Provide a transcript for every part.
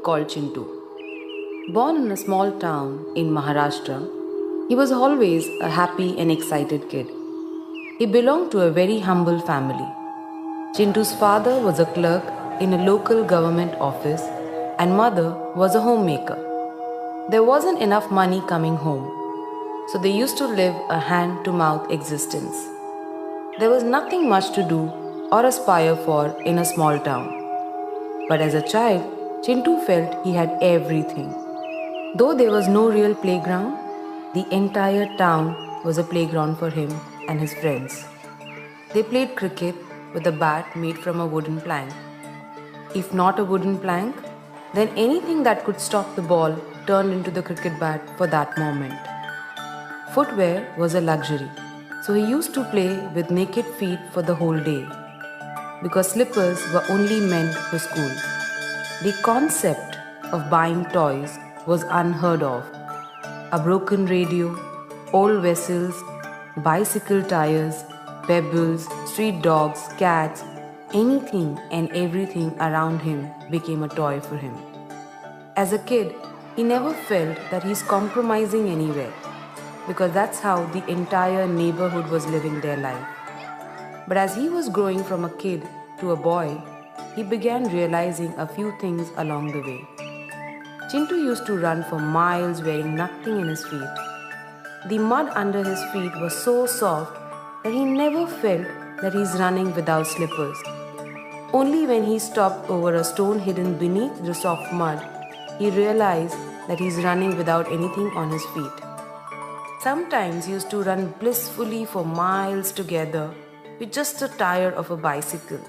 called Chintu. Born in a small town in Maharashtra, he was always a happy and excited kid. He belonged to a very humble family. Chintu's father was a clerk in a local government office and mother was a homemaker. There wasn't enough money coming home, so they used to live a hand to mouth existence. There was nothing much to do or aspire for in a small town. But as a child, Chintu felt he had everything. Though there was no real playground, the entire town was a playground for him and his friends. They played cricket with a bat made from a wooden plank. If not a wooden plank, then anything that could stop the ball turned into the cricket bat for that moment. Footwear was a luxury, so he used to play with naked feet for the whole day because slippers were only meant for school. The concept of buying toys was unheard of. A broken radio, old vessels, bicycle tires, pebbles, street dogs, cats, anything and everything around him became a toy for him. As a kid, he never felt that he's compromising anywhere because that's how the entire neighborhood was living their life. But as he was growing from a kid to a boy, he began realizing a few things along the way. Chintu used to run for miles wearing nothing in his feet. The mud under his feet was so soft that he never felt that he's running without slippers. Only when he stopped over a stone hidden beneath the soft mud, he realized that he's running without anything on his feet. Sometimes he used to run blissfully for miles together with just a tire of a bicycle,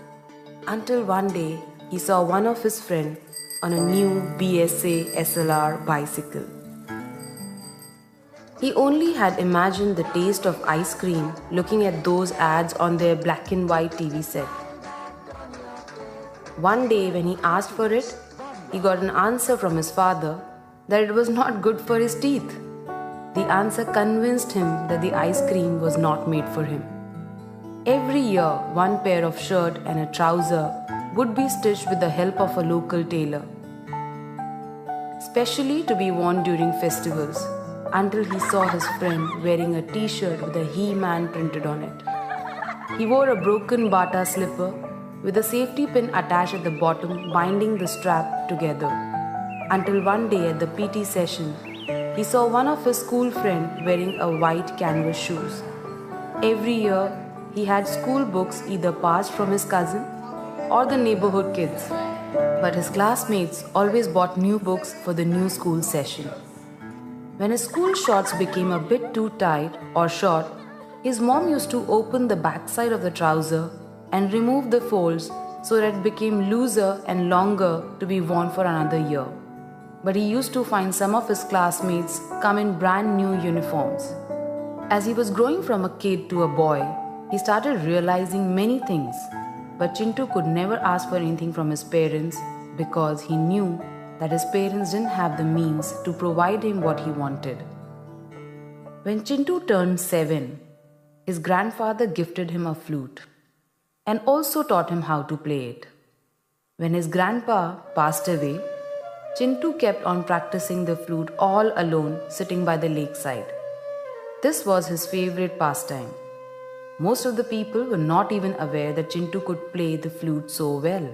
until one day he saw one of his friends on a new BSA SLR bicycle. He only had imagined the taste of ice cream looking at those ads on their black and white TV set. One day when he asked for it, he got an answer from his father that it was not good for his teeth. The answer convinced him that the ice cream was not made for him. Every year, one pair of shirt and a trouser would be stitched with the help of a local tailor, specially to be worn during festivals, until he saw his friend wearing a t-shirt with a He-Man printed on it. He wore a broken Bata slipper with a safety pin attached at the bottom binding the strap together, until one day at the PT session, he saw one of his school friends wearing a white canvas shoes. Every year, he had school books either passed from his cousin or the neighborhood kids, but his classmates always bought new books for the new school session. When his school shorts became a bit too tight or short, his mom used to open the backside of the trouser and remove the folds so that it became looser and longer to be worn for another year. But he used to find some of his classmates come in brand new uniforms. As he was growing from a kid to a boy, he started realizing many things. But Chintu could never ask for anything from his parents because he knew that his parents didn't have the means to provide him what he wanted. When Chintu turned 7, his grandfather gifted him a flute and also taught him how to play it. When his grandpa passed away, Chintu kept on practicing the flute all alone sitting by the lakeside. This was his favorite pastime. Most of the people were not even aware that Chintu could play the flute so well.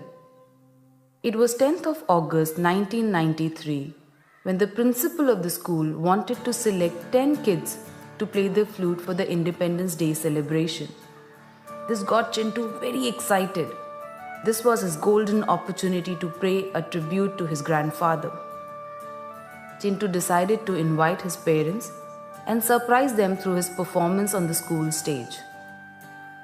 It was 10th of August 1993 when the principal of the school wanted to select 10 kids to play the flute for the Independence Day celebration. This got Chintu very excited. This was his golden opportunity to pay a tribute to his grandfather. Chintu decided to invite his parents and surprise them through his performance on the school stage.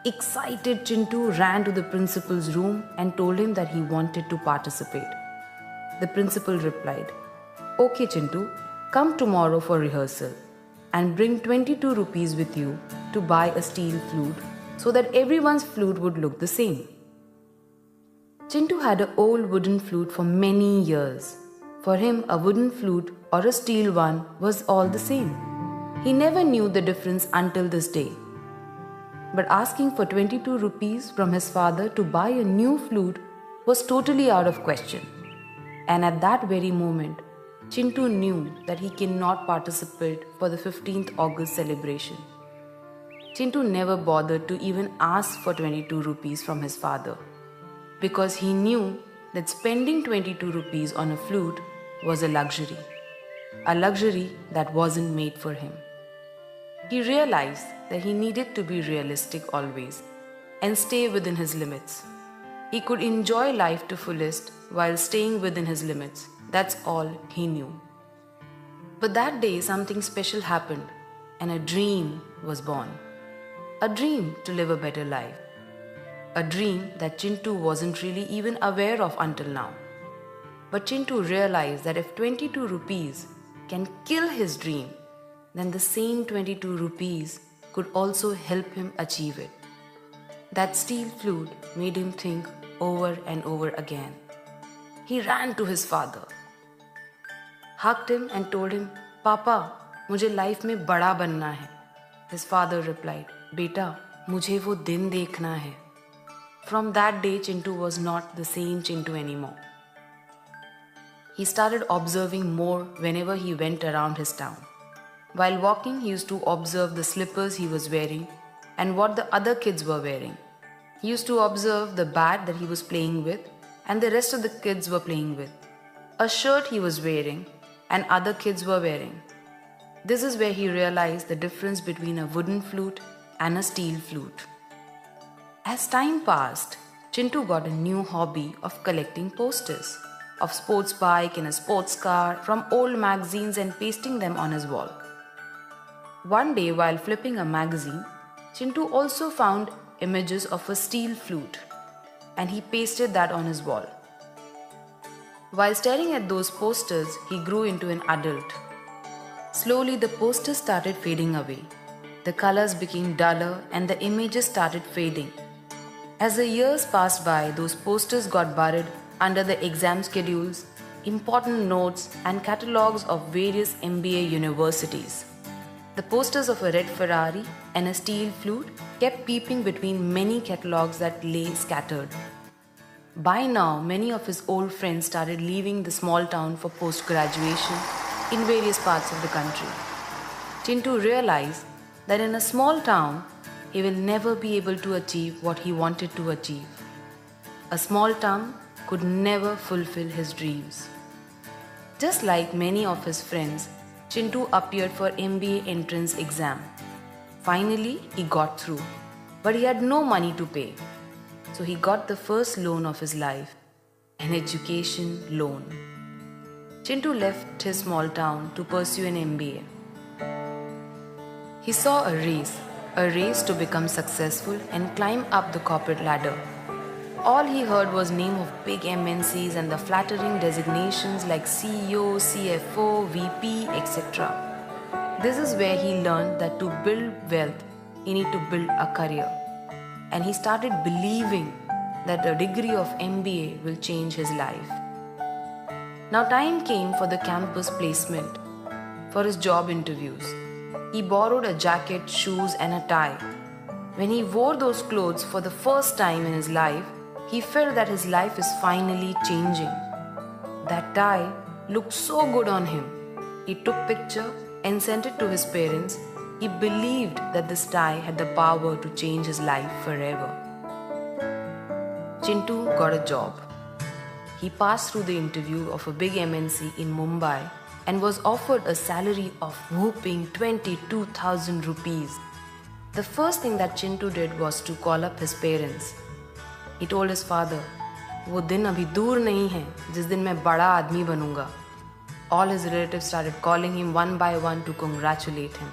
Excited, Chintu ran to the principal's room and told him that he wanted to participate. The principal replied, "Okay, Chintu, come tomorrow for rehearsal and bring 22 rupees with you to buy a steel flute so that everyone's flute would look the same." Chintu had an old wooden flute for many years. For him, a wooden flute or a steel one was all the same. He never knew the difference until this day. But asking for 22 rupees from his father to buy a new flute was totally out of question. And at that very moment, Chintu knew that he cannot participate for the 15th August celebration. Chintu never bothered to even ask for 22 rupees from his father because he knew that spending 22 rupees on a flute was a luxury that wasn't made for him. He realized that he needed to be realistic always and stay within his limits. He could enjoy life to fullest while staying within his limits. That's all he knew. But that day something special happened and a dream was born. A dream to live a better life. A dream that Chintu wasn't really even aware of until now. But Chintu realized that if 22 rupees can kill his dream, then the same 22 rupees could also help him achieve it. That steel flute made him think over and over again. He ran to his father, hugged him and told him, "Papa, मुझे life में बड़ा बनना है." His father replied, "Beta, मुझे वो दिन देखना है." From that day, Chintu was not the same Chintu anymore. He started observing more whenever he went around his town. While walking, he used to observe the slippers he was wearing and what the other kids were wearing. He used to observe the bat that he was playing with and the rest of the kids were playing with, a shirt he was wearing and other kids were wearing. This is where he realized the difference between a wooden flute and a steel flute. As time passed, Chintu got a new hobby of collecting posters of sports bike and a sports car from old magazines and pasting them on his wall. One day while flipping a magazine, Chintu also found images of a steel flute and he pasted that on his wall. While staring at those posters, he grew into an adult. Slowly the posters started fading away. The colors became duller and the images started fading. As the years passed by, those posters got buried under the exam schedules, important notes, and catalogues of various MBA universities. The posters of a red Ferrari and a steel flute kept peeping between many catalogues that lay scattered. By now, many of his old friends started leaving the small town for post-graduation in various parts of the country. Chintu realized that in a small town, he will never be able to achieve what he wanted to achieve. A small town could never fulfill his dreams. Just like many of his friends, Chintu appeared for MBA entrance exam. Finally, he got through, but he had no money to pay. So he got the first loan of his life, an education loan. Chintu left his small town to pursue an MBA. He saw a race to become successful and climb up the corporate ladder. All he heard was name of big MNCs and the flattering designations like CEO, CFO, VP, etc. This is where he learned that to build wealth, you need to build a career. And he started believing that a degree of MBA will change his life. Now time came for the campus placement, for his job interviews. He borrowed a jacket, shoes and a tie. When he wore those clothes for the first time in his life, he felt that his life is finally changing. That tie looked so good on him. He took a picture and sent it to his parents. He believed that this tie had the power to change his life forever. Chintu got a job. He passed through the interview of a big MNC in Mumbai and was offered a salary of whopping 22,000 rupees. The first thing that Chintu did was to call up his parents. He told his father, "वो दिन अभी दूर नहीं है जिस दिन मैं बड़ा आदमी बनूंगा." All his relatives started calling him one by one to congratulate him.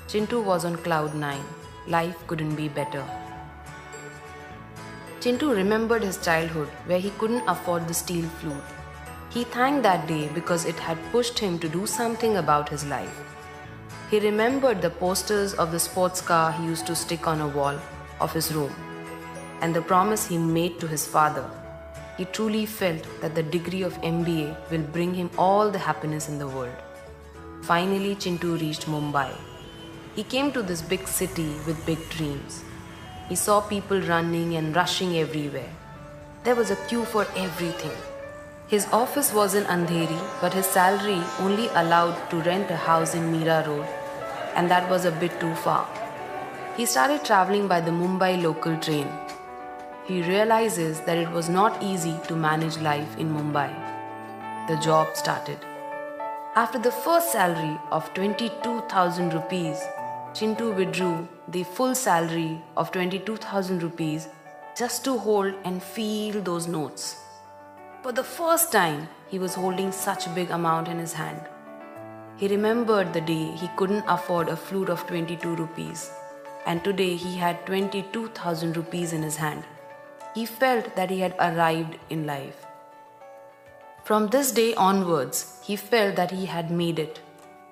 Chintu was on cloud 9. Life couldn't be better. Chintu remembered his childhood where he couldn't afford the steel flute. He thanked that day because it had pushed him to do something about his life. He remembered the posters of the sports car he used to stick on a wall of his room and the promise he made to his father. He truly felt that the degree of MBA will bring him all the happiness in the world. Finally, Chintu reached Mumbai. He came to this big city with big dreams. He saw people running and rushing everywhere. There was a queue for everything. His office was in Andheri, but his salary only allowed to rent a house in Mira Road, and that was a bit too far. He started traveling by the Mumbai local train. He realizes that it was not easy to manage life in Mumbai. The job started. After the first salary of 22,000 rupees, Chintu withdrew the full salary of 22,000 rupees just to hold and feel those notes. For the first time, he was holding such a big amount in his hand. He remembered the day he couldn't afford a flute of 22 rupees, and today he had 22,000 rupees in his hand. He felt that he had arrived in life. From this day onwards, he felt that he had made it.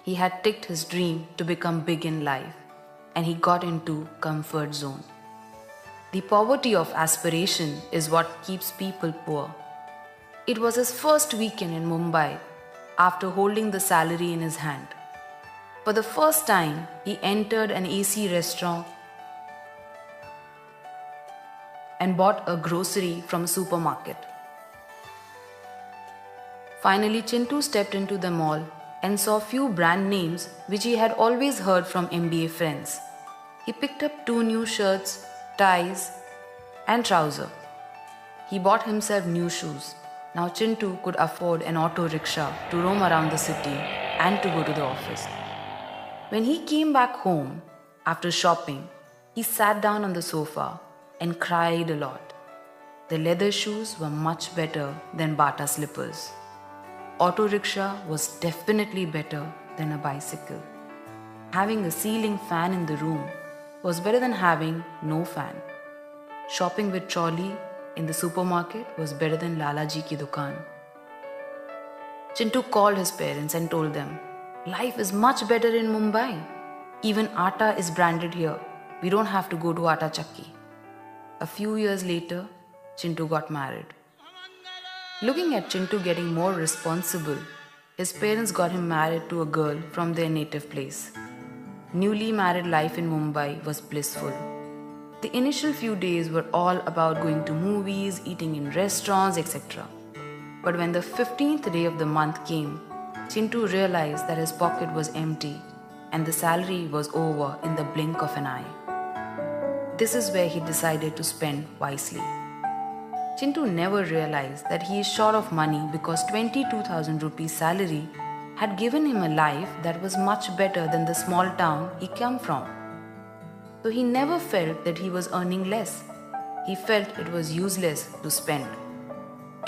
He had ticked his dream to become big in life, and he got into comfort zone. The poverty of aspiration is what keeps people poor. It was his first weekend in Mumbai after holding the salary in his hand. For the first time, he entered an AC restaurant and bought a grocery from a supermarket. Finally, Chintu stepped into the mall and saw few brand names which he had always heard from MBA friends. He picked up 2 new shirts, ties, and trousers. He bought himself new shoes. Now Chintu could afford an auto rickshaw to roam around the city and to go to the office. When he came back home after shopping, he sat down on the sofa and cried a lot. The leather shoes were much better than Bata slippers. Auto rickshaw was definitely better than a bicycle. Having a ceiling fan in the room was better than having no fan. Shopping with trolley in the supermarket was better than Lala Ji ki dukaan. Chintu called his parents and told them, "Life is much better in Mumbai. Even atta is branded here. We don't have to go to Atta Chakki." A few years later, Chintu got married. Looking at Chintu getting more responsible, his parents got him married to a girl from their native place. Newly married life in Mumbai was blissful. The initial few days were all about going to movies, eating in restaurants, etc. But when the 15th day of the month came, Chintu realized that his pocket was empty and the salary was over in the blink of an eye. This is where he decided to spend wisely. Chintu never realized that he is short of money because 22,000 rupees salary had given him a life that was much better than the small town he came from. So he never felt that he was earning less. He felt it was useless to spend.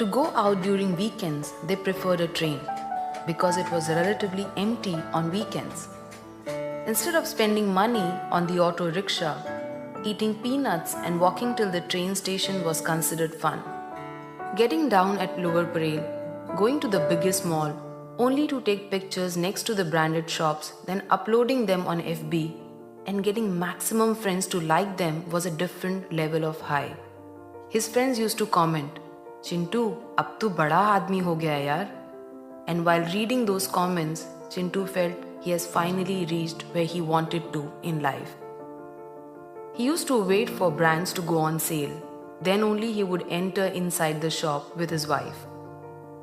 To go out during weekends, they preferred a train because it was relatively empty on weekends. Instead of spending money on the auto rickshaw, eating peanuts and walking till the train station was considered fun. Getting down at Lower Parel, going to the biggest mall, only to take pictures next to the branded shops, then uploading them on FB, and getting maximum friends to like them was a different level of high. His friends used to comment, "Chintu, ab tu bada aadmi ho gaya yaar." And while reading those comments, Chintu felt he has finally reached where he wanted to in life. He used to wait for brands to go on sale. Then only he would enter inside the shop with his wife.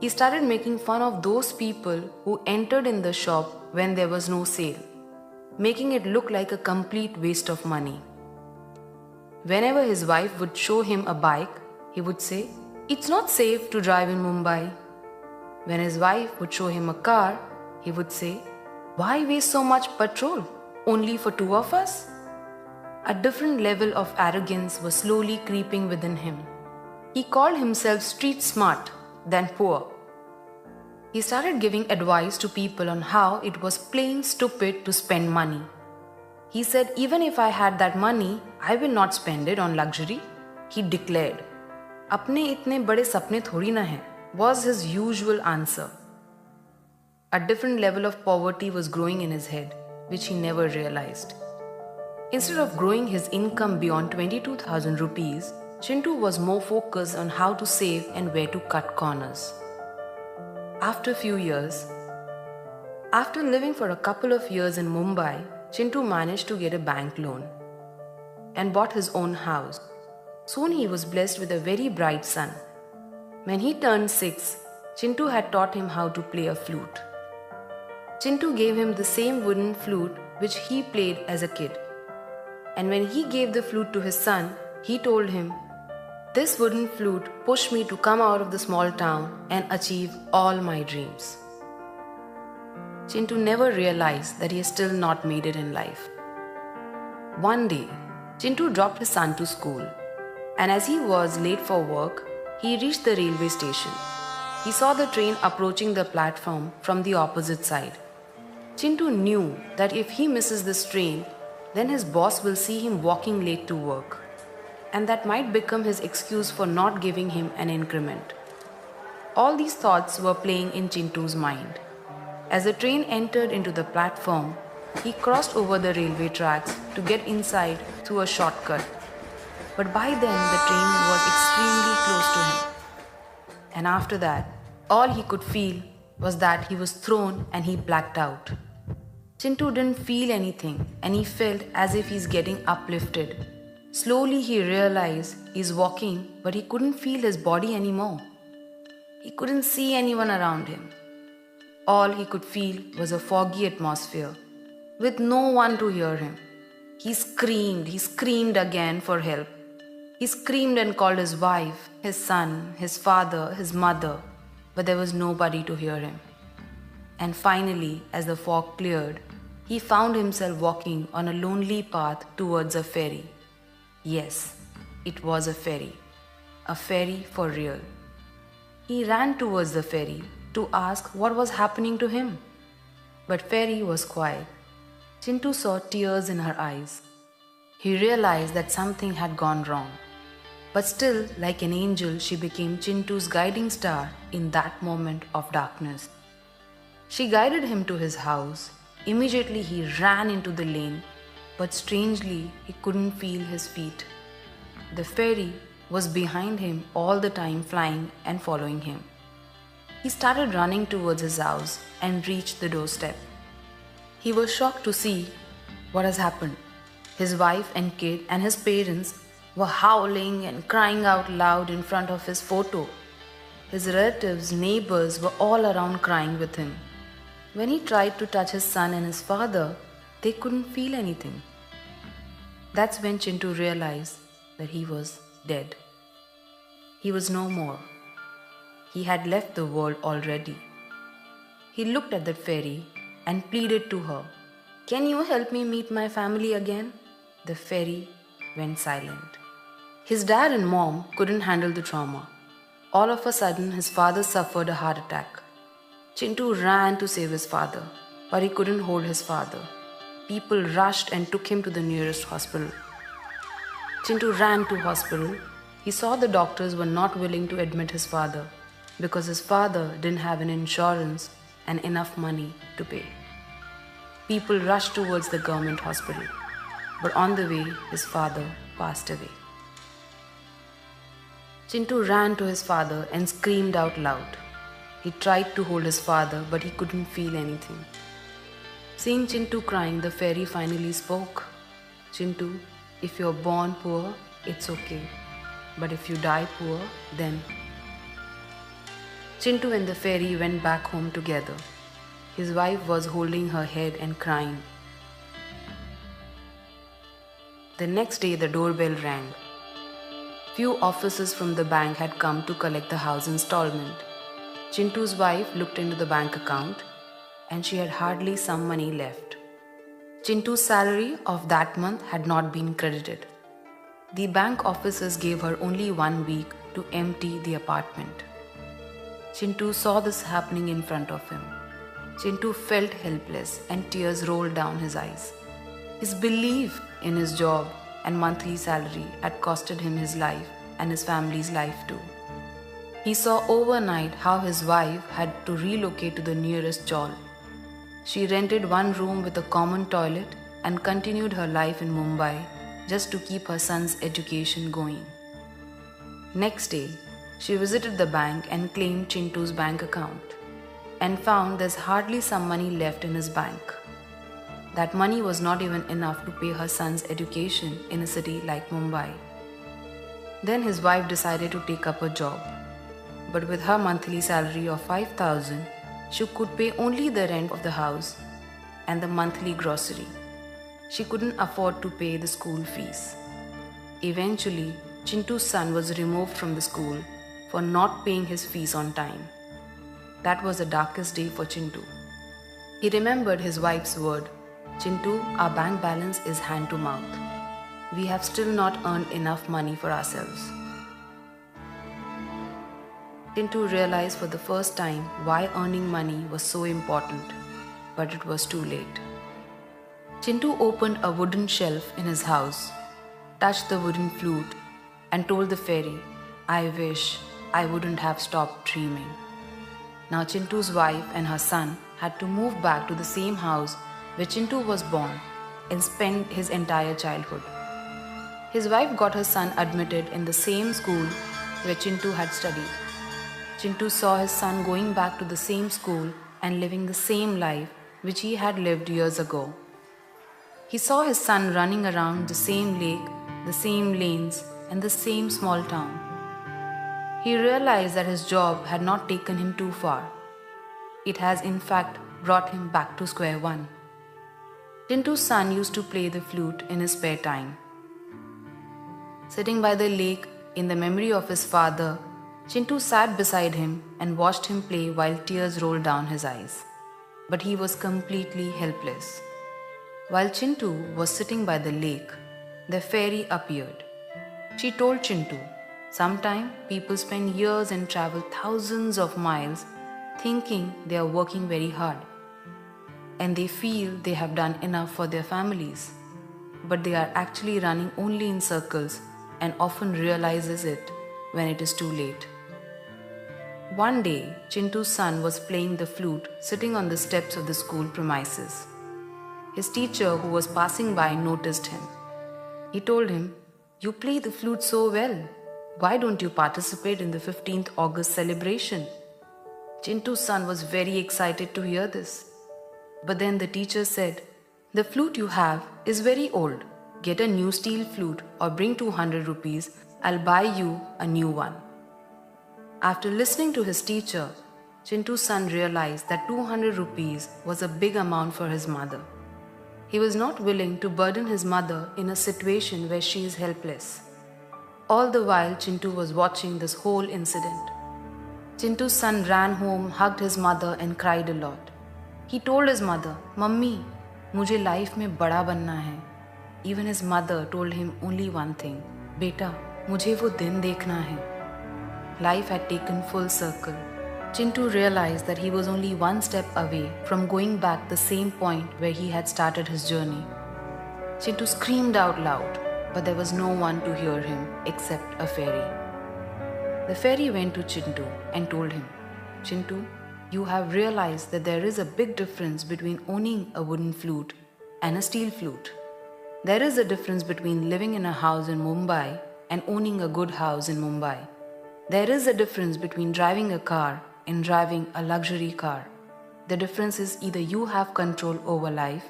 He started making fun of those people who entered in the shop when there was no sale, making it look like a complete waste of money. Whenever his wife would show him a bike, he would say, "It's not safe to drive in Mumbai." When his wife would show him a car, he would say, "Why waste so much petrol? Only for 2 of us?" A different level of arrogance was slowly creeping within him. He called himself street smart than poor. He started giving advice to people on how it was plain stupid to spend money. He said, "Even if I had that money, I will not spend it on luxury," he declared. "Apne itne bade sapne thodi na hai," was his usual answer. A different level of poverty was growing in his head, which he never realized. Instead of growing his income beyond 22,000 rupees, Chintu was more focused on how to save and where to cut corners. After a few years, after living for a couple of years in Mumbai, Chintu managed to get a bank loan and bought his own house. Soon he was blessed with a very bright son When he turned 6, Chintu had taught him how to play a flute. Chintu gave him the same wooden flute which he played as a kid. And when he gave the flute to his son, he told him, "This wooden flute pushed me to come out of the small town and achieve all my dreams." Chintu never realized that he has still not made it in life. One day, Chintu dropped his son to school, and as he was late for work, he reached the railway station. He saw the train approaching the platform from the opposite side. Chintu knew that if he misses this train, then his boss will see him walking late to work, and that might become his excuse for not giving him an increment. All these thoughts were playing in Chintu's mind. As the train entered into the platform, he crossed over the railway tracks to get inside through a shortcut. But by then, the train was extremely close to him. And after that, all he could feel was that he was thrown and he blacked out. Chintu didn't feel anything and he felt as if he's getting uplifted. Slowly he realized he's walking, but he couldn't feel his body anymore. He couldn't see anyone around him. All he could feel was a foggy atmosphere, with no one to hear him. He screamed again for help. He screamed and called his wife, his son, his father, his mother, but there was nobody to hear him. And finally, as the fog cleared, he found himself walking on a lonely path towards a ferry. Yes, it was a ferry for real. He ran towards the ferry to ask what was happening to him. But ferry was quiet. Chintu saw tears in her eyes. He realized that something had gone wrong. But still, like an angel, she became Chintu's guiding star in that moment of darkness. She guided him to his house. Immediately he ran into the lane, but strangely he couldn't feel his feet. The ferry was behind him all the time, flying and following him. He started running towards his house and reached the doorstep. He was shocked to see what has happened. His wife and kid and his parents were howling and crying out loud in front of his photo. His relatives, neighbors were all around crying with him. When he tried to touch his son and his father, they couldn't feel anything. That's when Chintu realized that he was dead. He was no more. He had left the world already. He looked at the ferry and pleaded to her, "Can you help me meet my family again?" The ferry went silent. His dad and mom couldn't handle the trauma. All of a sudden, his father suffered a heart attack. Chintu ran to save his father, but he couldn't hold his father. People rushed and took him to the nearest hospital. Chintu ran to hospital. He saw the doctors were not willing to admit his father because his father didn't have an insurance and enough money to pay. People rushed towards the government hospital, but on the way, his father passed away. Chintu ran to his father and screamed out loud. He tried to hold his father, but he couldn't feel anything. Seeing Chintu crying, the fairy finally spoke. "Chintu, if you're born poor, it's okay. But if you die poor, then..." Chintu and the fairy went back home together. His wife was holding her head and crying. The next day, the doorbell rang. Few officers from the bank had come to collect the house installment. Chintu's wife looked into the bank account and she had hardly some money left. Chintu's salary of that month had not been credited. The bank officers gave her only 1 week to empty the apartment. Chintu saw this happening in front of him. Chintu felt helpless and tears rolled down his eyes. His belief in his job and monthly salary had costed him his life and his family's life too. He saw overnight how his wife had to relocate to the nearest chawl. She rented 1 room with a common toilet and continued her life in Mumbai just to keep her son's education going. Next day, she visited the bank and claimed Chintu's bank account and found there's hardly some money left in his bank. That money was not even enough to pay her son's education in a city like Mumbai. Then his wife decided to take up a job. but with her monthly salary of 5,000, she could pay only the rent of the house and the monthly grocery. She couldn't afford to pay the school fees. Eventually, Chintu's son was removed from the school for not paying his fees on time. That was the darkest day for Chintu. He remembered his wife's word, "Chintu, our bank balance is hand to mouth. We have still not earned enough money for ourselves." Chintu realized for the first time why earning money was so important, but it was too late. Chintu opened a wooden shelf in his house, touched the wooden flute, and told the fairy, "I wish I wouldn't have stopped dreaming." Now Chintu's wife and her son had to move back to the same house where Chintu was born and spend his entire childhood. His wife got her son admitted in the same school where Chintu had studied. Chintu saw his son going back to the same school and living the same life which he had lived years ago. He saw his son running around the same lake, the same lanes, and the same small town. He realized that his job had not taken him too far. It has in fact brought him back to square one. Chintu's son used to play the flute in his spare time. Sitting by the lake in the memory of his father, Chintu sat beside him and watched him play while tears rolled down his eyes. But he was completely helpless. While Chintu was sitting by the lake, the fairy appeared. She told Chintu, "Sometimes people spend years and travel thousands of miles thinking they are working very hard, and they feel they have done enough for their families, but they are actually running only in circles and often realizes it when it is too late." One day, Chintu's son was playing the flute sitting on the steps of the school premises. His teacher, who was passing by, noticed him. He told him, "You play the flute so well. Why don't you participate in the 15th August celebration?" Chintu's son was very excited to hear this. But then the teacher said, "The flute you have is very old. Get a new steel flute or bring 200 rupees. I'll buy you a new one." After listening to his teacher, Chintu's son realized that 200 rupees was a big amount for his mother. He was not willing to burden his mother in a situation where she is helpless. All the while, Chintu was watching this whole incident. Chintu's son ran home, hugged his mother and cried a lot. He told his mother, "Mummy, मुझे life में बड़ा बनना है." Even his mother told him only one thing, "बेटा, मुझे वो दिन देखना है." Life had taken full circle. Chintu realized that he was only one step away from going back the same point where he had started his journey. Chintu screamed out loud, but there was no one to hear him except a fairy. The fairy went to Chintu and told him, "Chintu, you have realized that there is a big difference between owning a wooden flute and a steel flute. There is a difference between living in a house in Mumbai and owning a good house in Mumbai. There is a difference between driving a car and driving a luxury car. The difference is either you have control over life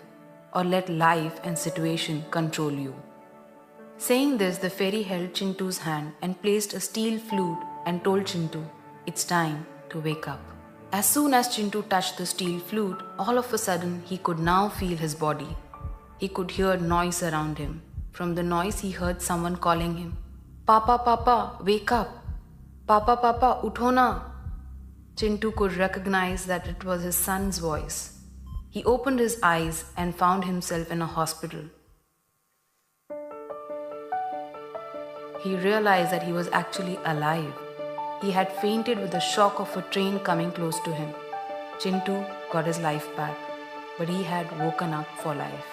or let life and situation control you." Saying this, the fairy held Chintu's hand and placed a steel flute and told Chintu, "It's time to wake up." As soon as Chintu touched the steel flute, all of a sudden he could now feel his body. He could hear noise around him. From the noise he heard someone calling him, "Papa, Papa, wake up! Papa, Papa, utho na!" Chintu could recognize that it was his son's voice. He opened his eyes and found himself in a hospital. He realized that he was actually alive. He had fainted with the shock of a train coming close to him. Chintu got his life back, but he had woken up for life.